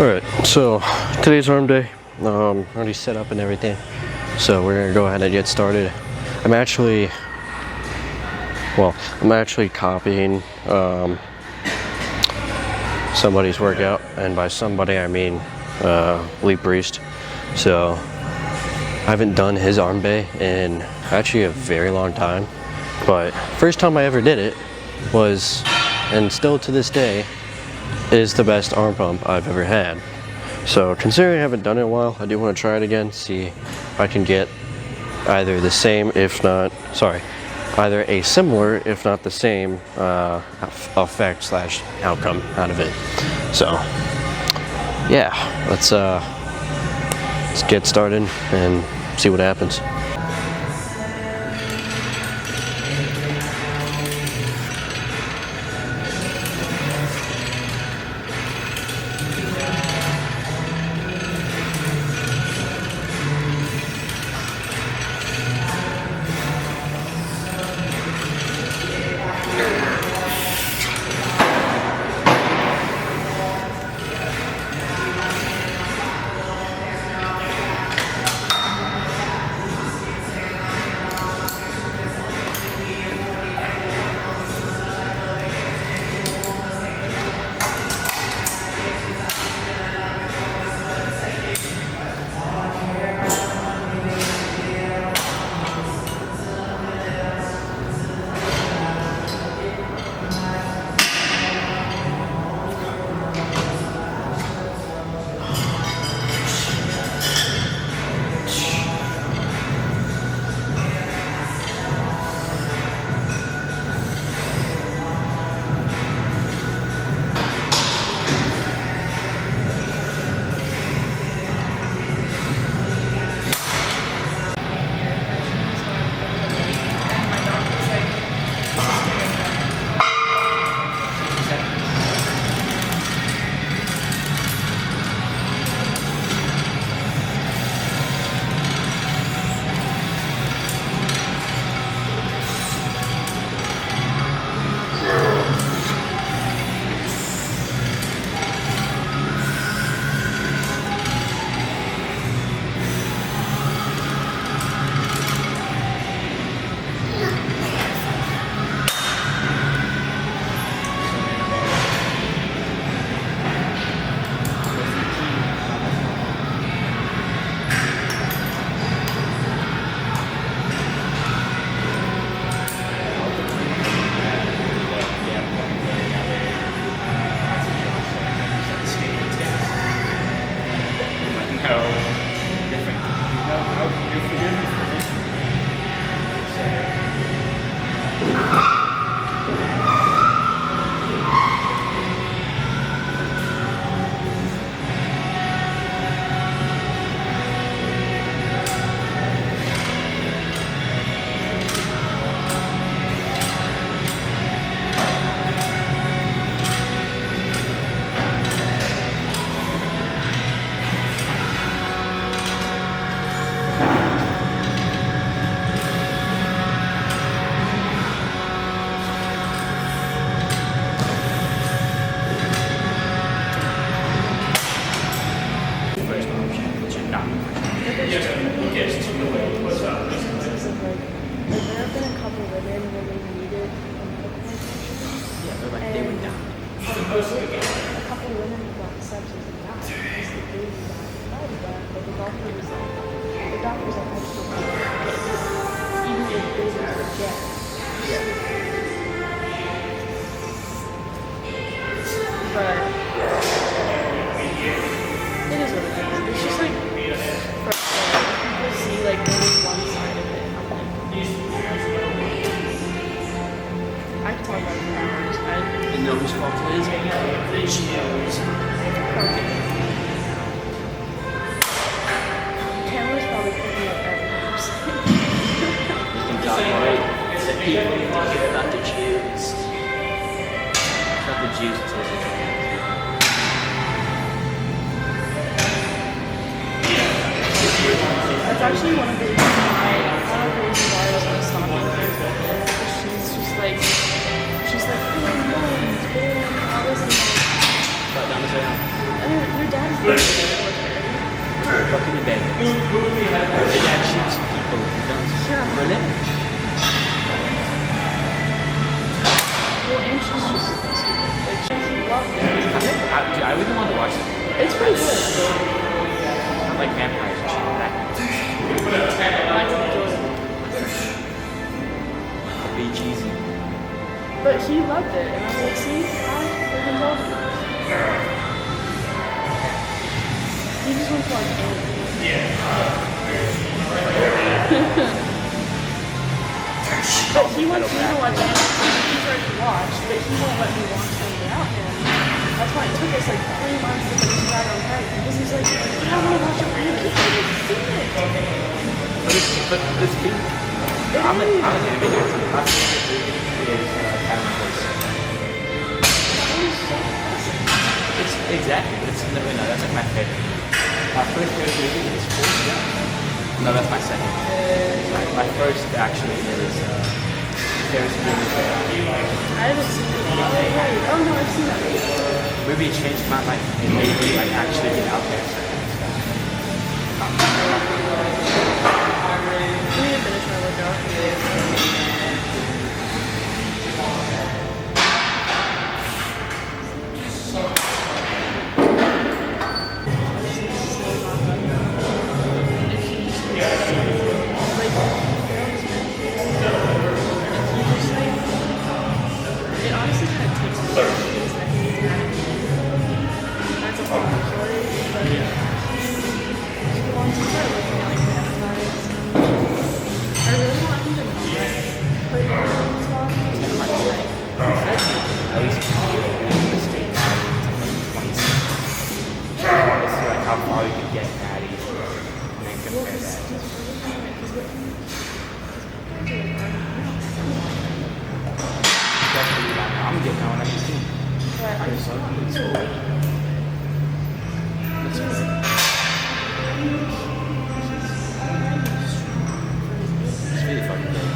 Alright, so today's arm day. Already set up and everything. So we're gonna go ahead and get started. I'm actually copying somebody's workout, and by somebody I mean Lee Priest. So I haven't done his arm day in actually a very long time, but first time I ever did it was, and still to this day, is the best arm pump I've ever had. So considering I haven't done it in a while, I do want to try it again, see if I can get either a similar if not the same effect slash outcome out of it. So yeah, let's get started and see what happens. That's actually one of the reasons why I was on stalking her. She's just like, all this and that. Shut down the Your dad's good. Fucking the bed. Your dad shoots people who don't. Yeah. For a living. Well, and she's just like she loved it. I wouldn't want to watch it. It's pretty good. Not like vampires and shit like that. I enjoyed it. It'd be cheesy. But he loved it, and I was like, see, I freaking told you. He just wants to watch anything. But he wants me to watch anything he's already watched, but he won't let me watch them without him. That's why it took us like 3 months to get this guy on right, because he's like, I don't want to watch it for you, because I didn't see it. But this thing, I'm an anime guy too. My favorite movie is Calvin Voice. It's exactly. It's no, that's like my favorite. My first favorite movie is Forrest Gump. No, that's my second. My first actually is Ferris Bueller's Day Off. I haven't seen it. Oh, right. Oh, no, I've seen that movie. Movie changed my life. It made me like actually get out there. We need to finish my workout. It honestly kind of takes me to things that he's mad at me. That's a whole other story. But once you start looking at like vampires, I really want him to know that put your hands on me and like At least the state now is 26. To see like how far you can get Natty and then well, compare he's that. Especially right now. I'm getting out when I'm 18. But I just want him to That's good. It's really fucking good.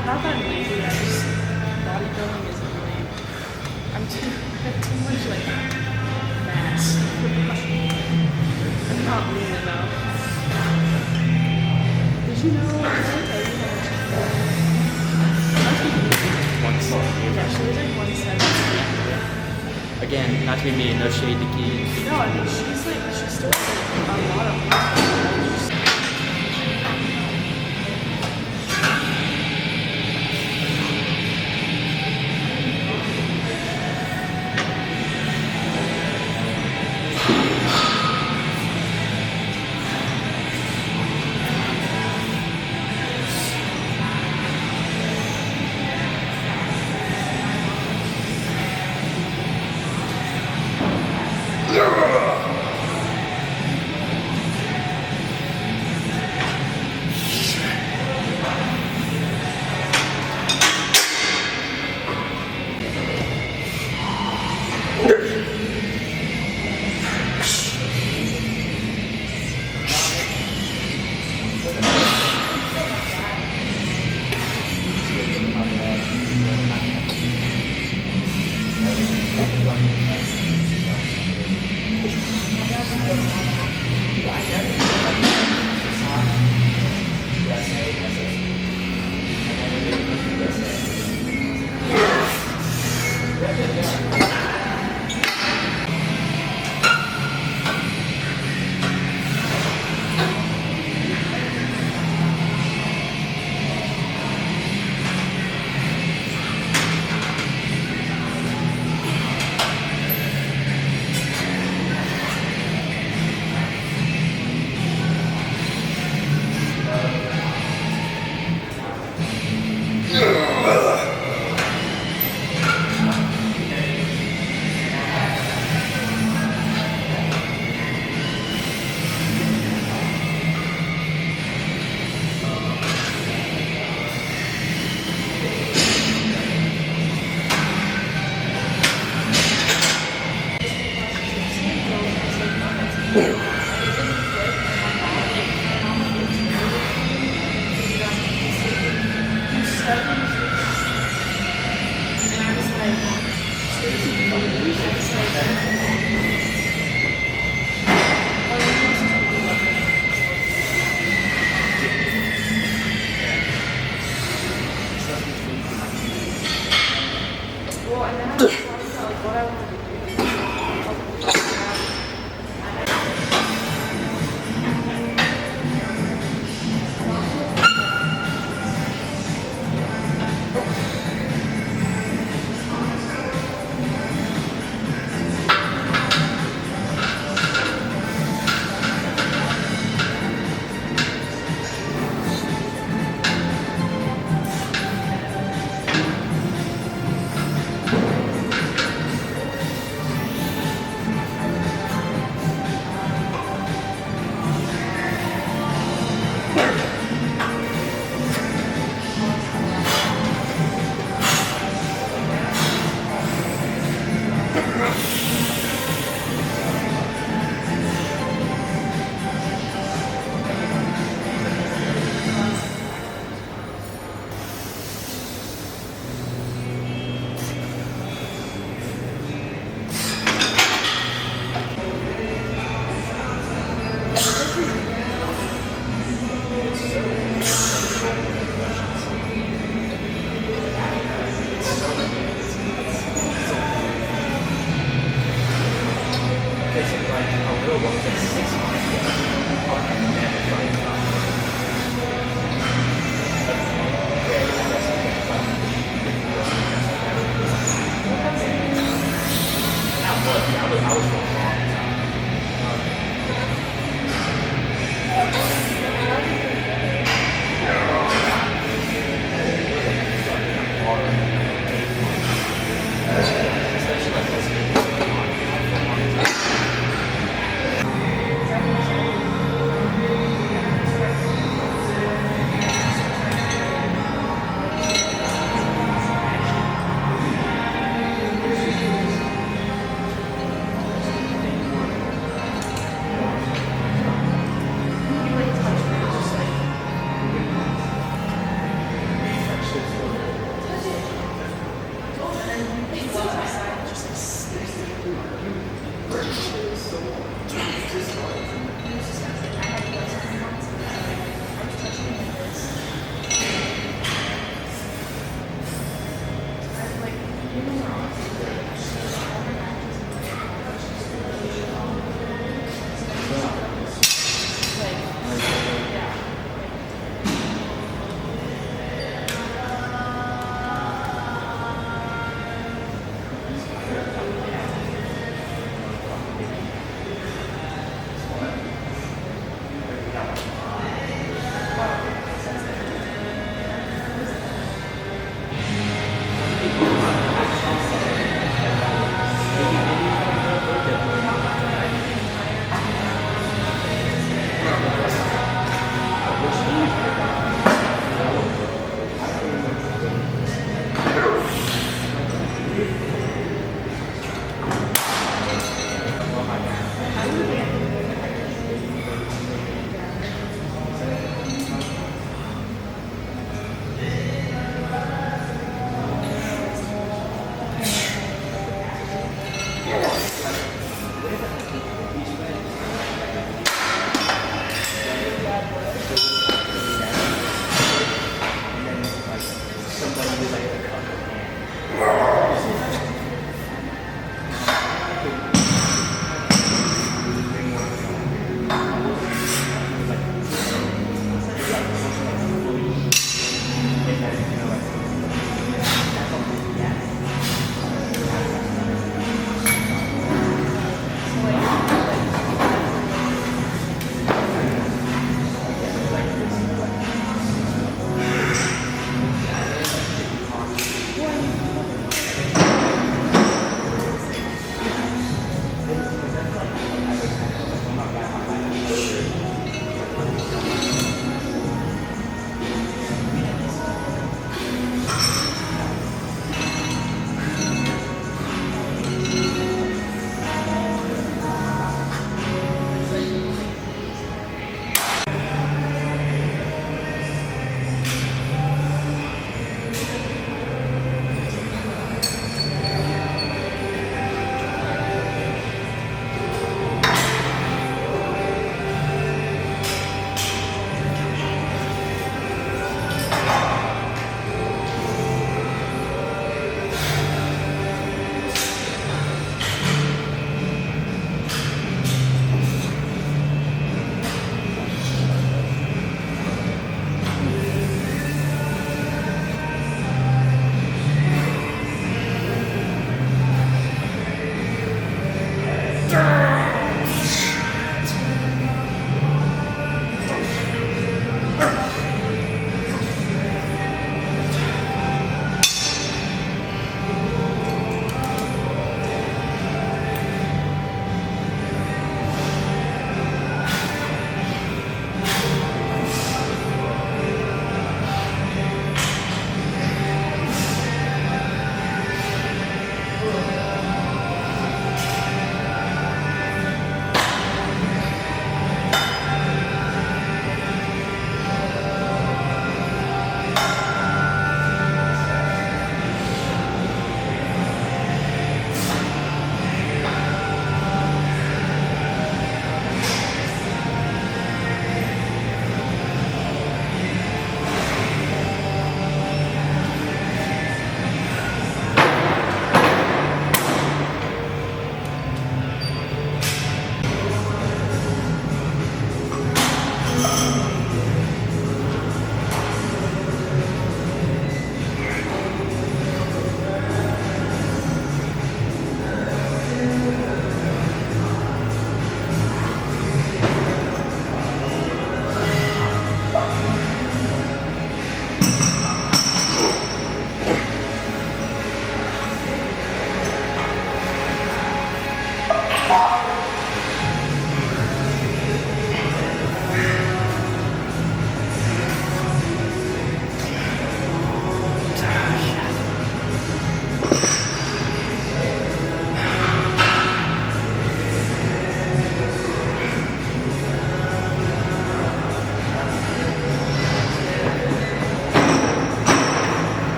Not that I'm lazy, I just bodybuilding isn't really. I have too much like mass. I'm not lean enough. Did you know? Did I tell you how much? Yeah, she was like 170. Again, not to be mean, no shade to Key. No, I mean she's still like a lot of muscle. Well, and then I was talking about what I want to do.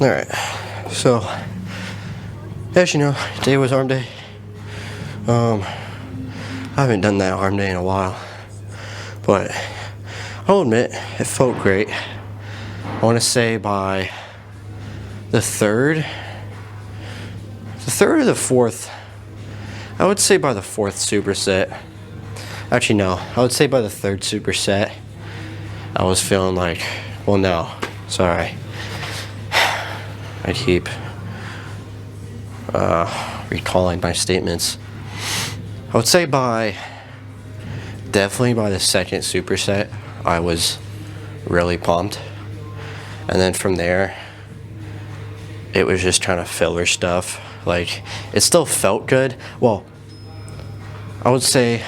Alright, so as you know, today was arm day. I haven't done that arm day in a while, but I'll admit it felt great. I want to say by the third or the fourth, I would say by the fourth superset. Actually, no, I would say by the third superset, I was feeling like, well, no, sorry. I keep recalling my statements. I would say definitely by the second superset, I was really pumped. And then from there, it was just kind of filler stuff. Like, it still felt good. Well, I would say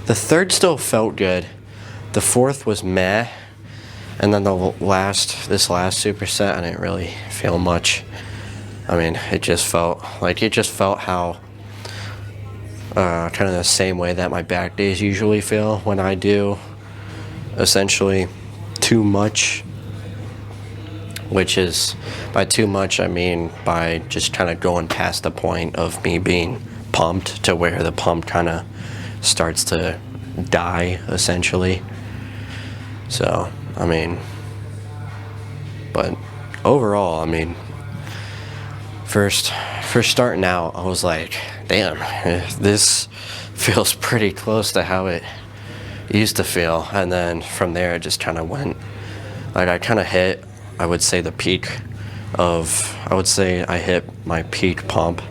the third still felt good. The fourth was meh. And then this last superset, I didn't really feel much. I mean, it just felt how kind of the same way that my back days usually feel when I do essentially too much. Which is, by too much, I mean by just kind of going past the point of me being pumped to where the pump kind of starts to die, essentially. So, I mean, but overall, I mean, first starting out, I was like, damn, this feels pretty close to how it used to feel. And then from there, it just kind of went, like, I kind of hit, I would say, the peak of, I would say I hit my peak pump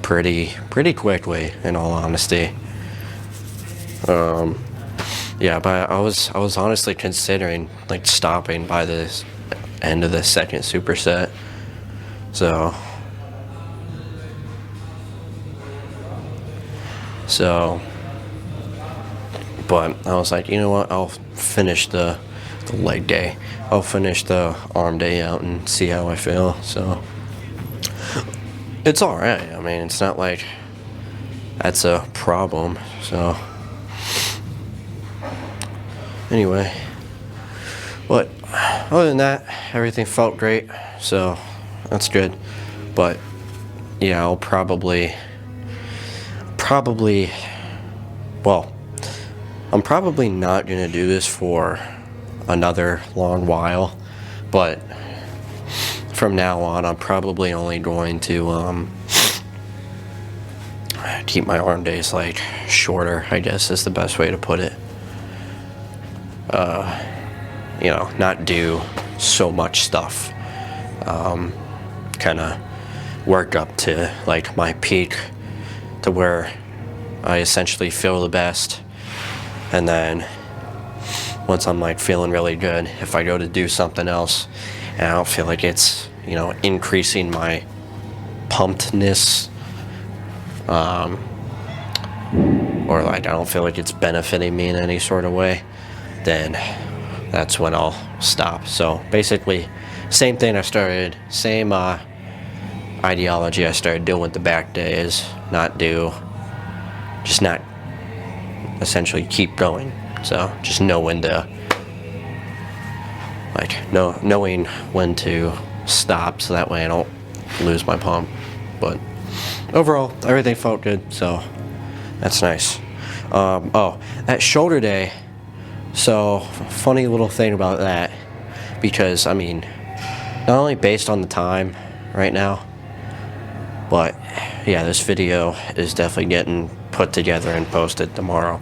pretty quickly, in all honesty. Yeah, but I was honestly considering like stopping by the end of the second superset. So but I was like, you know what, I'll finish the leg day. I'll finish the arm day out and see how I feel. So it's alright. I mean, it's not like that's a problem. So anyway, but other than that, everything felt great, so that's good. But yeah, I'll probably, well, I'm probably not gonna do this for another long while, but from now on, I'm probably only going to keep my arm days like shorter, I guess is the best way to put it. You know, not do so much stuff. Kind of work up to like my peak to where I essentially feel the best, and then once I'm like feeling really good, if I go to do something else and I don't feel like it's, you know, increasing my pumpedness, or like I don't feel like it's benefiting me in any sort of way, then that's when I'll stop. So basically, same thing same ideology I started doing with the back days, just not essentially keep going. So just know when to, like, knowing when to stop, so that way I don't lose my pump. But overall, everything felt good, so that's nice. Oh, that shoulder day, so funny little thing about that, because I mean, not only based on the time right now, but yeah, this video is definitely getting put together and posted tomorrow.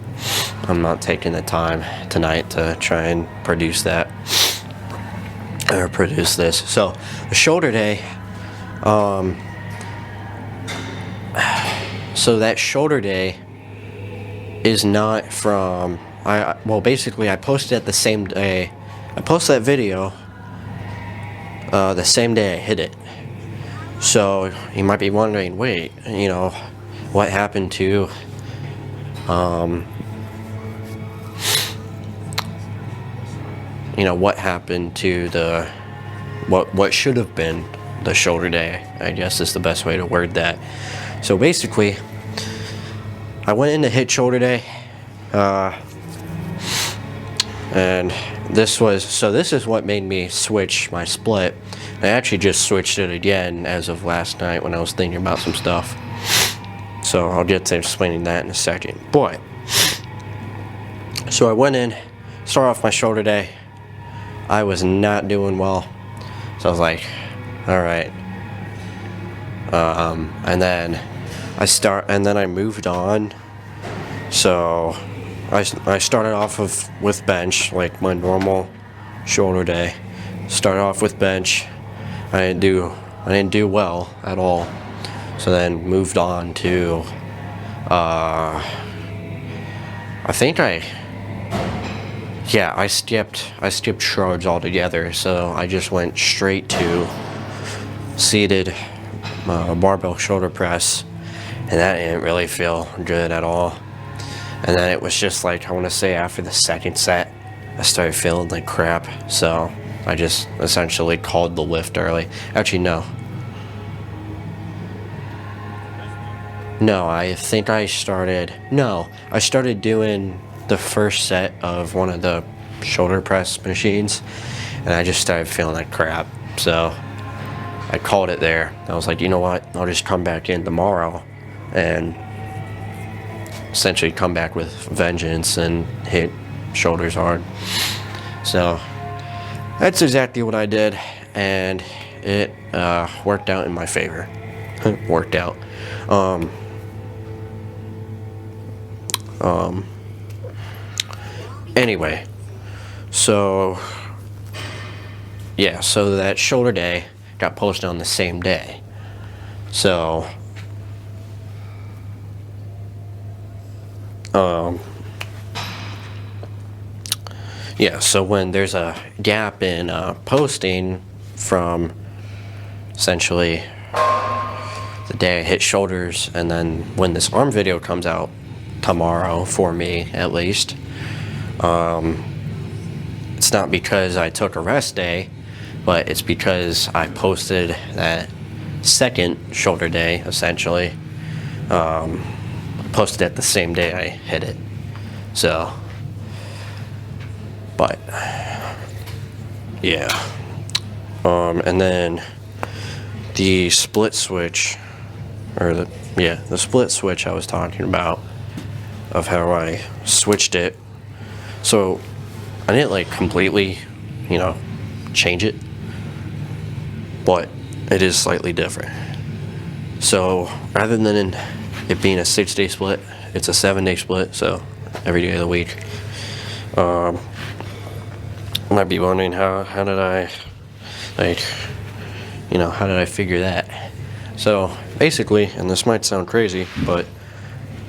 I'm not taking the time tonight to try and produce that, or produce this. So the shoulder day, so that shoulder day is not from, well, basically I posted it the same day. I posted that video the same day I hit it. So you might be wondering, wait, you know, what happened to you know, what happened to the what should have been the shoulder day, I guess is the best way to word that. So basically, I went in to hit shoulder day. And this is what made me switch my split. I actually just switched it again as of last night when I was thinking about some stuff. So I'll get to explaining that in a second. But, so I went in, started off my shoulder day. I was not doing well. So I was like, all right. And then I moved on. So I started off with bench, like my normal shoulder day. Started off with bench. I didn't do well at all. So then moved on to I skipped shrugs altogether. So I just went straight to seated barbell shoulder press, and that didn't really feel good at all. And then it was just like, I want to say after the second set, I started feeling like crap. So I just essentially called the lift early. Actually, no. No, I think I started doing the first set of one of the shoulder press machines, and I just started feeling like crap. So I called it there. I was like, you know what? I'll just come back in tomorrow and essentially come back with vengeance and hit shoulders hard. So that's exactly what I did, and it worked out in my favor. Worked out. Anyway, so yeah, so that shoulder day got posted on the same day. So yeah, so when there's a gap in posting from essentially the day I hit shoulders, and then when this arm video comes out tomorrow, for me at least, it's not because I took a rest day, but it's because I posted that second shoulder day, essentially. Posted it the same day I hit it. So, but yeah. And then the split switch, or the split switch I was talking about, of how I switched it. So I didn't like completely, change it, but it is slightly different. So rather than it being a 6-day split, it's a 7-day split, so every day of the week. You might be wondering how did I how did I figure that? So basically, and this might sound crazy, but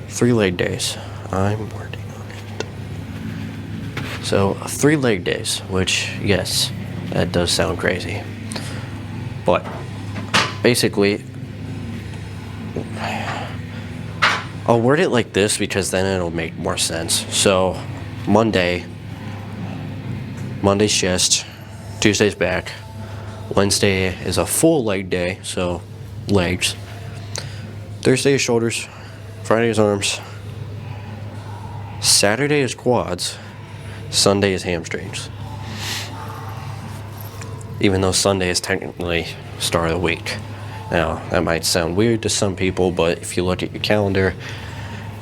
3 leg days. I'm working on it. So 3 leg days, which, yes, that does sound crazy. But basically, I'll word it like this because then it'll make more sense. So Monday's chest, Tuesday's back, Wednesday is a full leg day, so legs. Thursday is shoulders, Friday is arms, Saturday is quads, Sunday is hamstrings. Even though Sunday is technically start of the week. Now, that might sound weird to some people, but if you look at your calendar,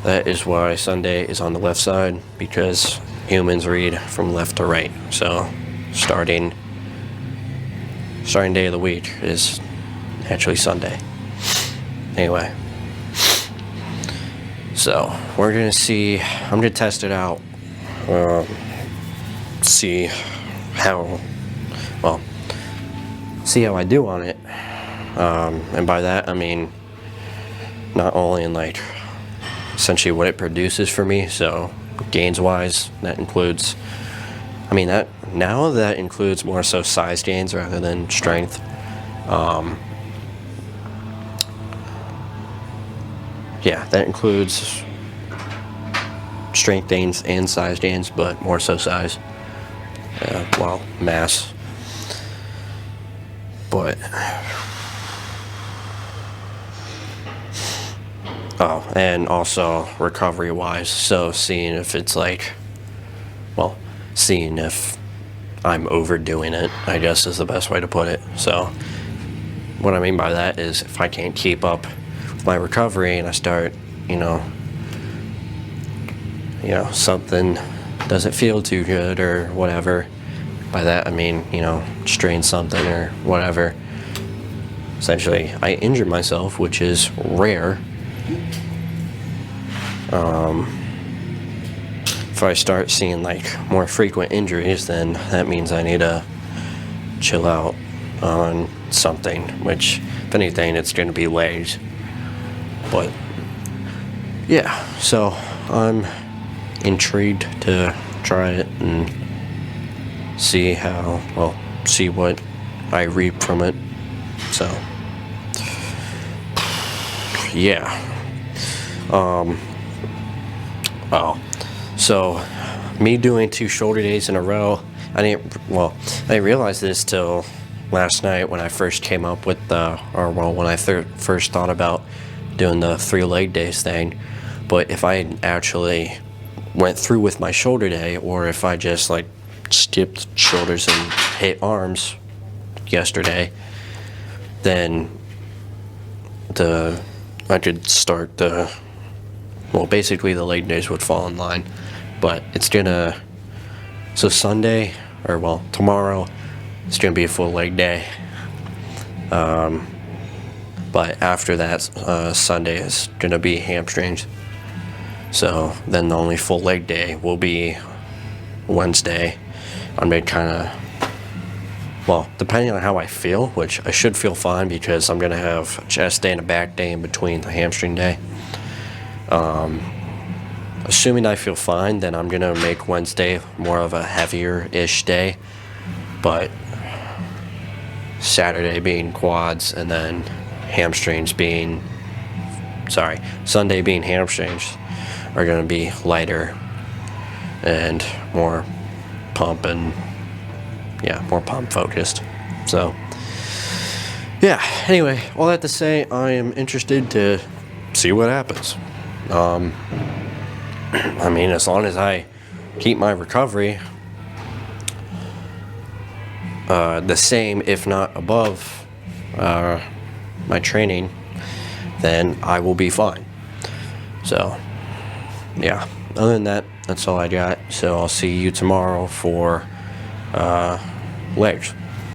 that is why Sunday is on the left side, because humans read from left to right. So, starting day of the week is actually Sunday. Anyway. So, we're going to see, I'm going to test it out, see how I do on it. And by that, I mean, not only in like, essentially what it produces for me, so gains wise, that includes, that includes more so size gains rather than strength. Yeah, that includes strength gains and size gains, but more so size. Mass. But and also recovery wise, so seeing if it's like, seeing if I'm overdoing it, I guess is the best way to put it. So what I mean by that is if I can't keep up with my recovery and I start, something doesn't feel too good or whatever. By that I mean, strain something or whatever. Essentially, I injure myself, which is rare. If I start seeing like more frequent injuries, then that means I need to chill out on something, which if anything, it's going to be legs. But yeah, so I'm intrigued to try it and see what I reap from it. So yeah. So me doing 2 shoulder days in a row, I didn't realize this till last night when I first came up with when I first thought about doing the 3 leg days thing. But if I had actually went through with my shoulder day, or if I just like skipped shoulders and hit arms yesterday, then I could start basically the leg days would fall in line. But so Sunday, tomorrow, it's gonna be a full leg day. But after that, Sunday is gonna be hamstrings. So then the only full leg day will be Wednesday. I'm gonna depending on how I feel, which I should feel fine because I'm gonna have a chest day and a back day in between the hamstring day. Assuming I feel fine, then I'm gonna make Wednesday more of a heavier-ish day, but Saturday being quads and then Sunday being hamstrings are gonna be lighter and more pump focused. So yeah, anyway, all that to say, I am interested to see what happens. As long as I keep my recovery the same, if not above my training, then I will be fine. So yeah, other than that, that's all I got. So I'll see you tomorrow for legs.